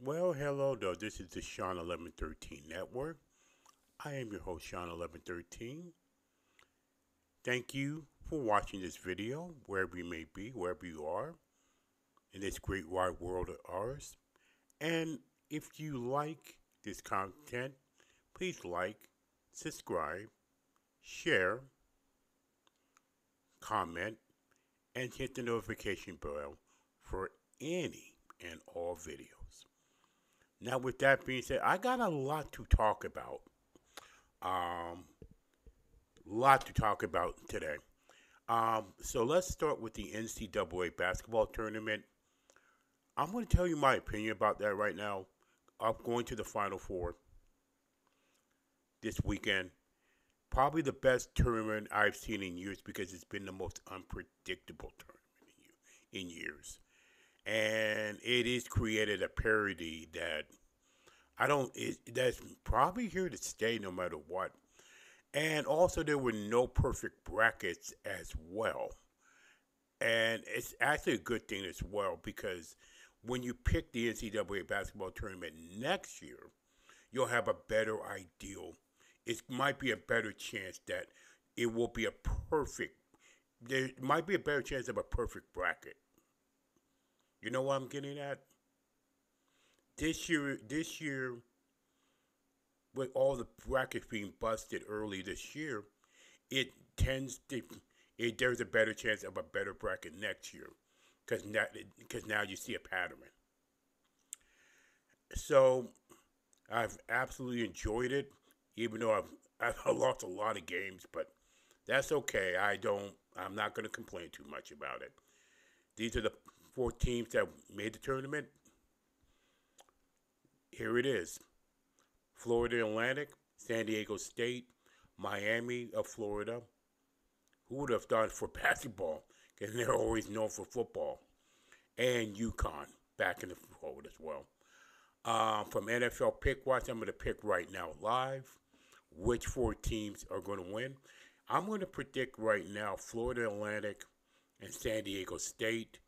Well, hello, though. This is the Shawn1113 Network. I am your host, Shawn1113. Thank you for watching this video, wherever you may be, wherever you are, in this great wide world of ours. And if you like this content, please like, subscribe, share, comment, and hit the notification bell for any and all videos. Now, with that being said, I got a lot to talk about. Um, lot to talk about today. So let's start with the NCAA basketball tournament. I'm going to tell you my opinion about that right now. I'm going to the Final Four this weekend. Probably the best tournament I've seen in years because it's been the most unpredictable tournament in years. And it has created a parity that that's probably here to stay no matter what. And also, there were no perfect brackets as well. And it's actually a good thing as well because when you pick the NCAA basketball tournament next year, you'll have a better ideal. It might be a better chance that it will be a perfect, there might be a better chance of a perfect bracket. You know what I'm getting at? This year, with all the brackets being busted early this year, it tends to there's a better chance of a better bracket next year because now you see a pattern. So I've absolutely enjoyed it, even though I've lost a lot of games, but that's okay. I'm not going to complain too much about it. These are the four teams that made the tournament. Here it is: Florida Atlantic, San Diego State, Miami of Florida. Who would have thought for basketball? Because they're always known for football. And UConn back in the fold as well. From NFL Pickwatch, I'm going to pick right now live which four teams are going to win. I'm going to predict right now Florida Atlantic and San Diego State.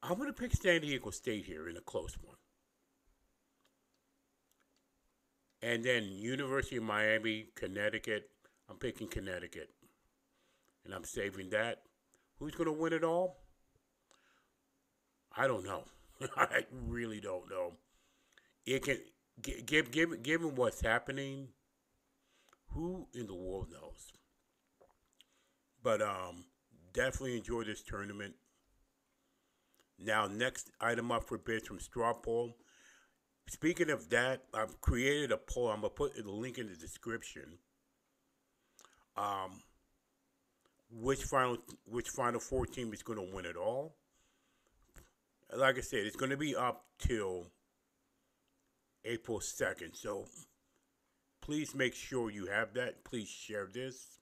I'm going to pick San Diego State here in a close one. And then University of Miami, Connecticut. I'm picking Connecticut. And I'm saving that. Who's going to win it all? I don't know. I really don't know. It can given what's happening, who in the world knows? But definitely enjoy this tournament. Now, next item up for bids from Straw Poll. Speaking of that, I've created a poll. I'm gonna put the link in the description. Um, which final four team is going to win it all? Like I said, it's going to be up till April 2nd. So please make sure you have that. Please share this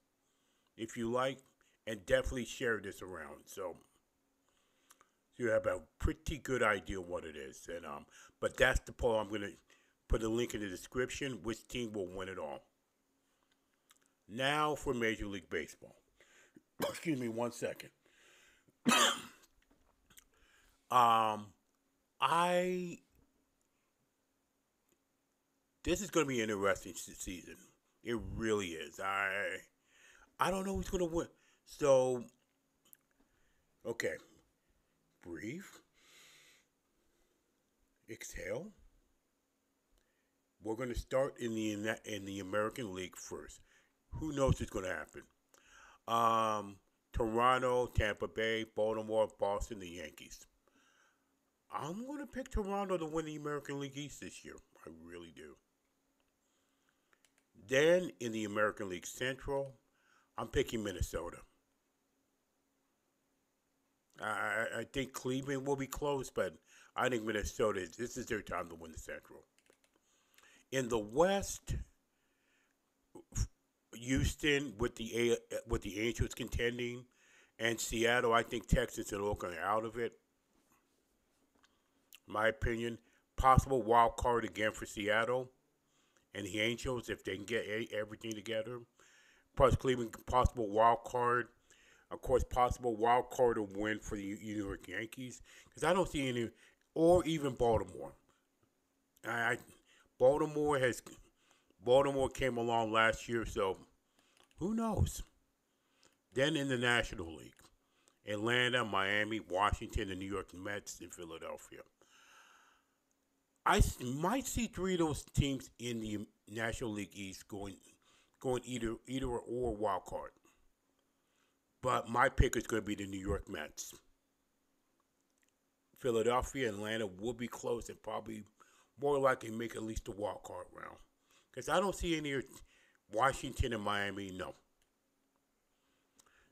if you like, and definitely share this around. So you have a pretty good idea what it is. And but that's the poll. I'm going to put a link in the description. Which team will win it all? Now for Major League Baseball. Excuse me, 1 second. I This is going to be an interesting season. It really is. I don't know who's going to win. So, okay, breathe, exhale. We're going to start in the American League first. Who knows what's going to happen? Toronto, Tampa Bay, Baltimore, Boston, the Yankees. I'm going to pick Toronto to win the American League East this year. I really do. Then in the American League Central, I'm picking Minnesota. I think Cleveland will be close, but I think Minnesota, this is their time to win the Central. In the West, Houston with the Angels contending, and Seattle. I think Texas and Oakland are out of it. My opinion, possible wild card again for Seattle and the Angels if they can get everything together. Plus Cleveland, possible wild card. Of course, possible wild card to win for the New York Yankees because I don't see any, or even Baltimore. I Baltimore has Baltimore came along last year, so who knows? Then in the National League, Atlanta, Miami, Washington, the New York Mets, and Philadelphia. Might see three of those teams in the National League East going either or wild card. But my pick is going to be the New York Mets. Philadelphia, Atlanta will be close and probably more likely make at least the wild card round. Because I don't see any Washington and Miami, no.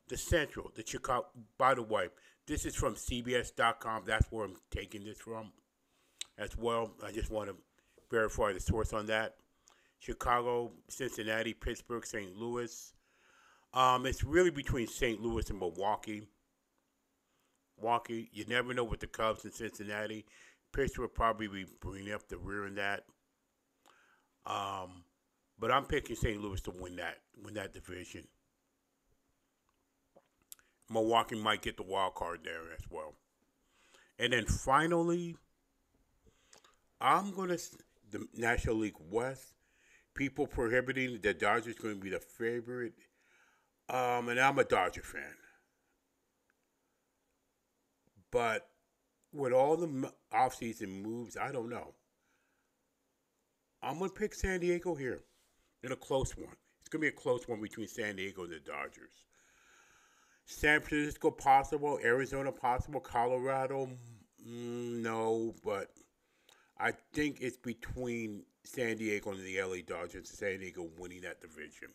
The Central, the Chicago, by the way, this is from CBS.com. That's where I'm taking this from as well. I just want to verify the source on that. Chicago, Cincinnati, Pittsburgh, St. Louis. It's really between St. Louis and Milwaukee. You never know with the Cubs in Cincinnati. Pittsburgh will probably be bringing up the rear in that. But I'm picking St. Louis to win that division. Milwaukee might get the wild card there as well. And then finally, the National League West. People prohibiting the Dodgers going to be the favorite. And I'm a Dodger fan. But with all the offseason moves, I don't know. I'm going to pick San Diego here in a close one. It's going to be a close one between San Diego and the Dodgers. San Francisco possible, Arizona possible, Colorado, no, but I think it's between San Diego and the LA Dodgers, San Diego winning that division.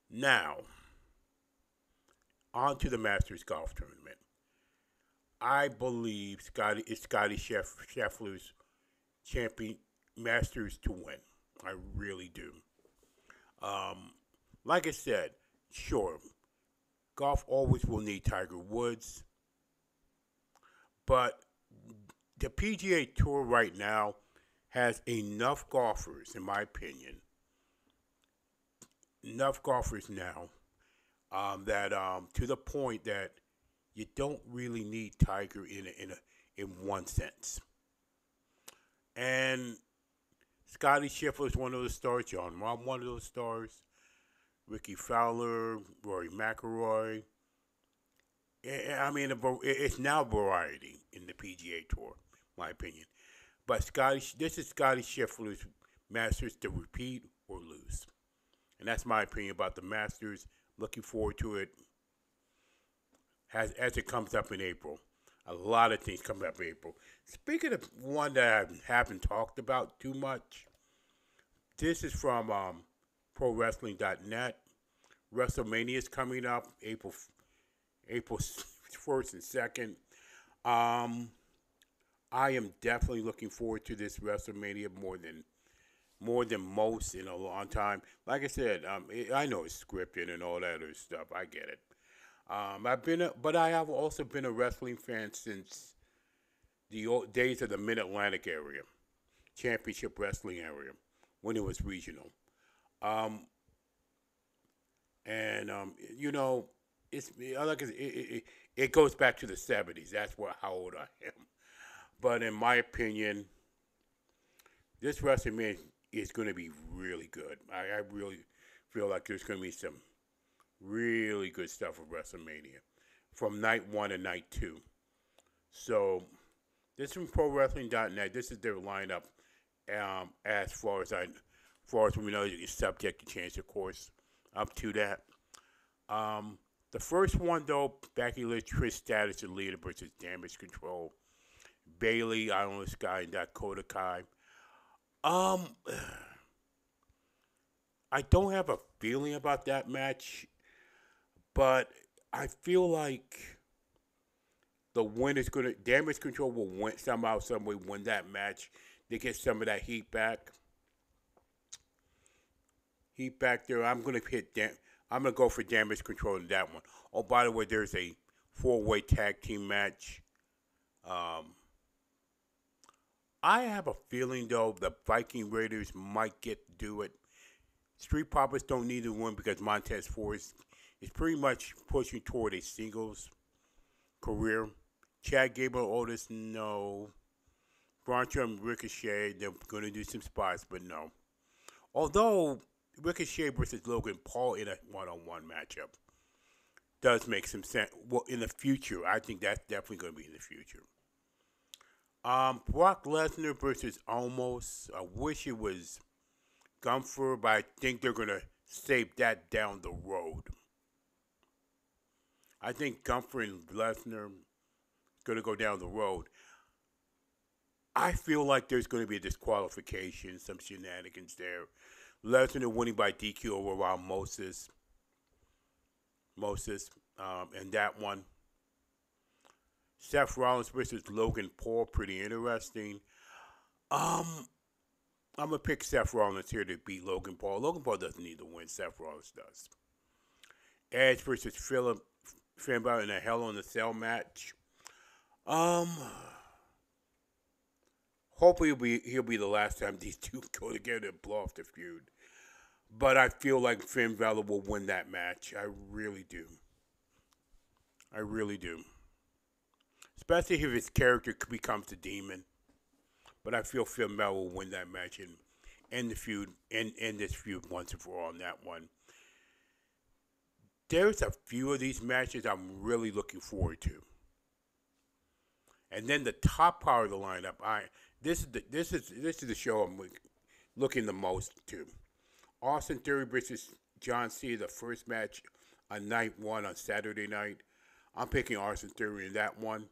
Now, on to the Masters Golf Tournament. I believe Scotty Scheffler's champion Masters to win. I really do. Like I said, sure, golf always will need Tiger Woods, but the PGA Tour right now has enough golfers, in my opinion, now that to the point that you don't really need Tiger in one sense. And Scotty Scheffler is one of those stars. John Rahm, one of those stars. Ricky Fowler, Rory McIlroy. I mean, it's now variety in the PGA Tour, in my opinion. But this is Scotty Scheffler's Masters to repeat or lose. And that's my opinion about the Masters. Looking forward to it as it comes up in April. A lot of things come up in April. Speaking of one that I haven't talked about too much, this is from ProWrestling.net. WrestleMania is coming up April 1st and 2nd. I am definitely looking forward to this WrestleMania more than most in a long time. Like I said, I know it's scripted and all that other stuff. I get it. But I have also been a wrestling fan since the old days of the Mid-Atlantic area, Championship Wrestling area, when it was regional. You know, it goes back to the 70s. That's how old I am. But in my opinion, this WrestleMania is going to be really good. I really feel like there's going to be some really good stuff with WrestleMania from night 1 and night 2. So this is from ProWrestling.net. This is their lineup. As far as we know, it's subject to change, of course. Up to that. The first one, though, Becky Lynch, Trish Stratus, and Lita versus Damage Control. Bayley, Island Sky, and Dakota Kai. I don't have a feeling about that match, but I feel like the winner's Damage Control will win somehow, some way, win that match. They get some of that heat back. There. I'm gonna go for Damage Control in that one. Oh, by the way, there's a 4-way tag team match. I have a feeling, though, the Viking Raiders might do it. Street Profits don't need to win because Montez Ford is pretty much pushing toward a singles career. Chad Gable, Otis, no. Braunstrowm and Ricochet, they're going to do some spots, but no. Although Ricochet versus Logan Paul in a one-on-one matchup does make some sense. Well, in the future, I think that's definitely going to be in the future. Brock Lesnar versus Omos. I wish it was Gunther, but I think they're going to save that down the road. I think Gunther and Lesnar going to go down the road. I feel like there's going to be a disqualification, some shenanigans there. Lesnar winning by DQ over Moses, and that one. Seth Rollins versus Logan Paul, pretty interesting. I'm gonna pick Seth Rollins here to beat Logan Paul. Logan Paul doesn't need to win. Seth Rollins does. Edge versus Finn Balor in a Hell in a Cell match. Hopefully he'll be the last time these two go together and blow off the feud. But I feel like Finn Balor will win that match. I really do. Especially if his character becomes a demon. But I feel Finn Balor will win that match and end the feud, end this feud once and for all on that one. There's a few of these matches I'm really looking forward to. And then the top part of the lineup, this is the show I'm looking the most to. Austin Theory versus John Cena, the first match on night one on Saturday night. I'm picking Austin Theory in that one.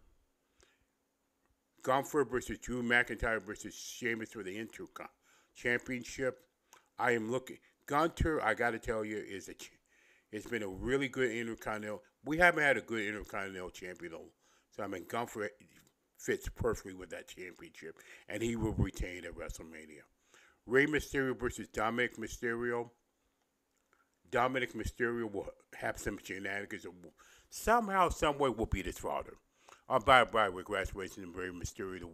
Gunther versus Drew McIntyre versus Sheamus for the Intercontinental Championship. I am looking. Gunther, I got to tell you, it's been a really good Intercontinental. We haven't had a good Intercontinental champion though. So I mean, Gunther fits perfectly with that championship, and he will retain at WrestleMania. Rey Mysterio versus Dominic Mysterio. Dominic Mysterio will have some shenanigans. Somehow, someway, will beat his father. By congratulations to Rey Mysterio to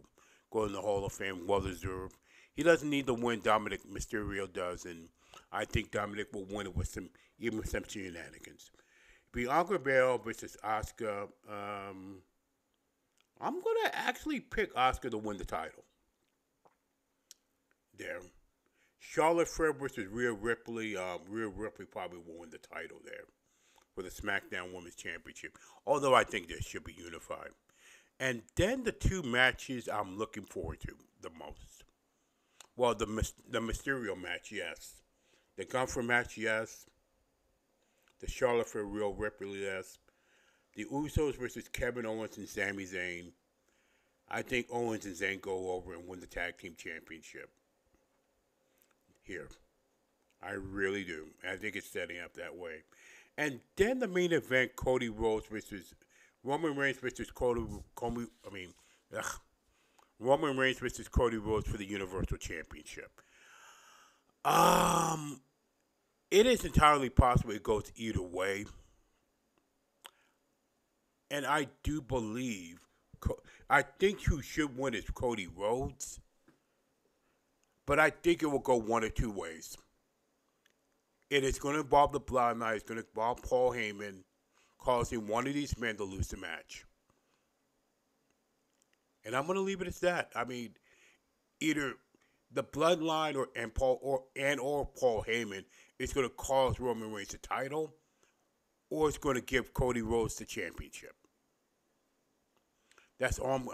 go in the Hall of Fame, well deserved. He doesn't need to win. Dominic Mysterio does, and I think Dominic will win it with some shenanigans. Bianca Belair versus Asuka. I'm gonna actually pick Asuka to win the title. There. Charlotte Flair versus Rhea Ripley. Rhea Ripley probably will win the title there for the SmackDown Women's Championship. Although I think they should be unified. And then the two matches I'm looking forward to the most. Well, the Mysterio match, yes. The Gunther match, yes. The Charlotte Flair Rhea Ripley, yes. The Usos versus Kevin Owens and Sami Zayn. I think Owens and Zayn go over and win the Tag Team Championship. Here. I really do. I think it's setting up that way. And then the main event, Cody Rhodes versus Roman Reigns versus Roman Reigns versus Cody Rhodes for the Universal Championship. It is entirely possible it goes either way. And I do believe, I think who should win is Cody Rhodes. But I think it will go one or two ways. It is going to involve the Bloodline. It's going to involve Paul Heyman, causing one of these men to lose the match. And I'm going to leave it as that. I mean, either the Bloodline or Paul Heyman is going to cause Roman Reigns the title, or it's going to give Cody Rhodes the championship. That's all I'm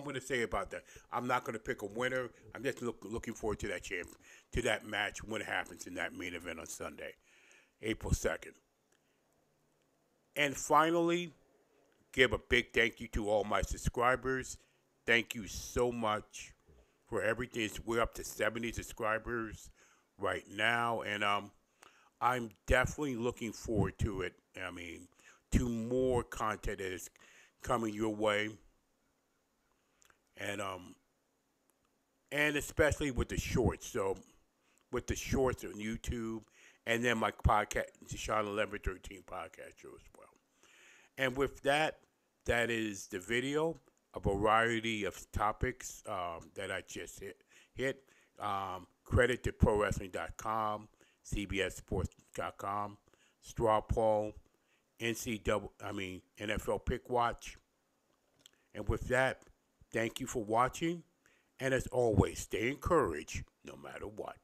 going to say about that. I'm not going to pick a winner. I'm just looking forward to that match when it happens in that main event on Sunday, April 2nd. And finally, give a big thank you to all my subscribers. Thank you so much for everything. We're up to 70 subscribers right now, and I'm definitely looking forward to it. I mean, to more content that is coming your way. And especially with the shorts. So, with the shorts on YouTube, and then my podcast, the Shawn1113 Podcast Show as well. And with that, that is the video, a variety of topics that I just hit. Credit to ProWrestling.com, CBSSports.com, Straw Poll, NFL Pickwatch. And with that, thank you for watching, And as always, stay encouraged no matter what.